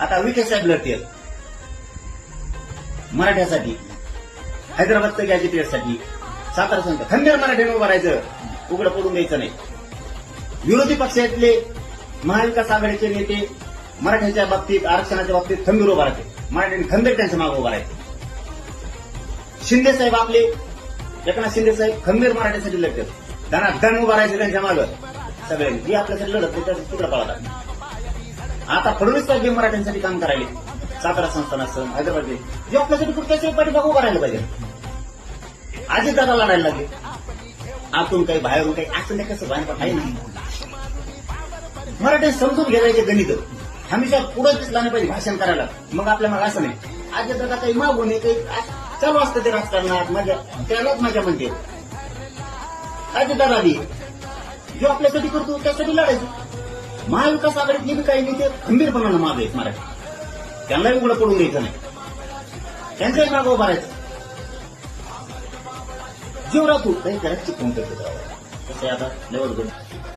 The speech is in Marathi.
आता विखे साहेब लढतील मराठ्यासाठी, हैदराबादचं गॅजेटियरसाठी, सातारा संघ खंबीर मराठ्याने उभं राहायचं, उघडं पडून द्यायचं नाही. विरोधी पक्षातले महाविकास आघाडीचे नेते मराठ्याच्या बाबतीत, आरक्षणाच्या बाबतीत खंबीर उभा राहते. मराठ्यांनी खंबीर त्यांच्या मागे उभा राहते. शिंदे साहेब आपले, एकनाथ शिंदे साहेब खंबीर मराठ्यासाठी लढतात. धन उभा राहायचे त्यांच्या मागे सगळ्यांनी. जी आपल्यासाठी लढत नाही त्याचं तिकडे पळतात. आता फडणवीस साहेब मराठ्यांसाठी काम करायले, सातारा संस्थान असं, हैदराबाद जे आपल्यासाठी कुठल्याच पाठीमागे उभा राहिलं पाहिजे. आजच दादा लढायला लागले. आतून काही बाहेरून काही असं नाही, कसं बाहेर आहे नाही. मराठी समजून घ्यायचे गणित हमेशा पुढे दिसला नाही पाहिजे भाषण करायला. मग आपल्या मग असं नाही, आज दादा काही मागून काही चालू असतं ते राजकारणात, मजा त्यालाच मजा म्हणते. आज दादा जो आपल्यासाठी करतो त्यासाठी लढायचं. महाविकास आघाडीतले बी काही नेते खंबीरपणानं मागे आहेत मराठी, त्यांनाही उघडं पडून द्यायचं नाही, त्यांच्याही मागे उभा राहायचं. जीव राहतो काही करायची कोण करतो कसं आता लेवल